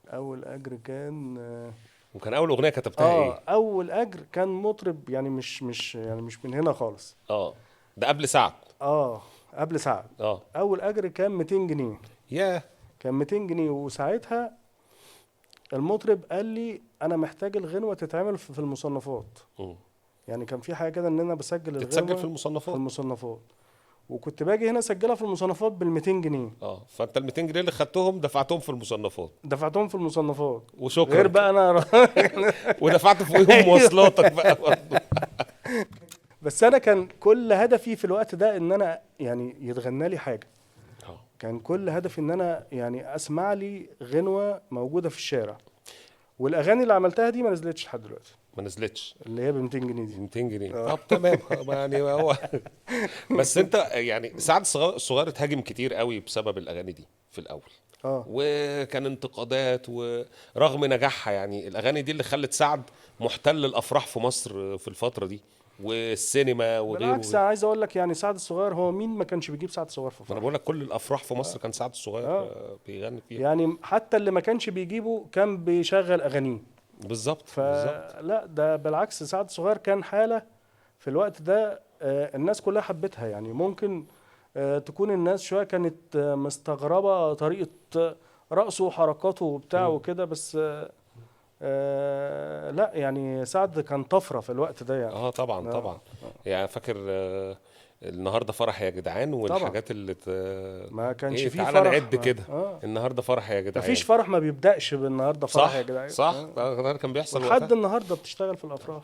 اول اجر كان وكان اول اغنيه كتبتها ايه؟ اول اجر كان مطرب، يعني مش من هنا خالص. اه، ده قبل سعد. اه، قبل سعد. اه. اول اجر كان 200 جنيه. ياه. كان 200 جنيه، وساعتها المطرب قال لي انا محتاج الغنوة تتعمل في المصنفات. مم. يعني كان في حاجة كده ان انا بسجل تتسجل في الغنوة في المصنفات. المصنفات، وكنت باجي هنا اسجلها في المصنفات بال 200 جنيه. اه، فانت ال 200 جنيه اللي خدتهم دفعتهم في المصنفات. دفعتهم في المصنفات. غير وشكرا بقى انا ودفعت فوقيهم ايوه. مواصلاتك بقى برضه. بس انا كان كل هدفي في الوقت ده ان انا يعني يتغنى لي حاجه. اه، كان كل هدفي ان انا يعني اسمع لي غنوه موجوده في الشارع. والاغاني اللي عملتها دي ما نزلتش لحد دلوقتي، ما نزلتش. اللي هي ب 200 جنيه دي. 200 جنيه، اه. طب تمام. يعني هو بس انت يعني سعد الصغير اتهاجم كتير قوي بسبب الاغاني دي في الاول، اه، وكان انتقادات، ورغم نجاحها يعني الاغاني دي اللي خلت سعد محتل الافراح في مصر في الفتره دي، والسينما وغيره بالعكس وغيره. انا عايز اقول لك يعني سعد الصغير، هو مين ما كانش بيجيب سعد الصغير في ما انا فرح؟ بقول لك كل الافراح في مصر اه. كان سعد الصغير اه، بيغني فيها. يعني حتى اللي ما كانش بيجيبه كان بيشغل اغانيه. بالظبط بالظبط. فلا، ده بالعكس سعد الصغير كان حاله في الوقت ده. الناس كلها حبتها. يعني ممكن تكون الناس شوية كانت مستغربة طريقة رقصه وحركاته وبتاع مم. وكده، بس لا يعني سعد كان طفرة في الوقت ده يعني. اه طبعا اه. طبعا. يعني فاكر النهارده فرح يا جدعان، طبعا والحاجات اللي ما كانش ايه، فيه تعالى فرح نعد كده. اه. النهارده فرح يا ما فيش جدعان. فرح ما بيبدأش بالنهارده فرح يا صح جدعان. صح، ده كان بيحصل ولحد وقتها. النهارده بتشتغل في الأفراح.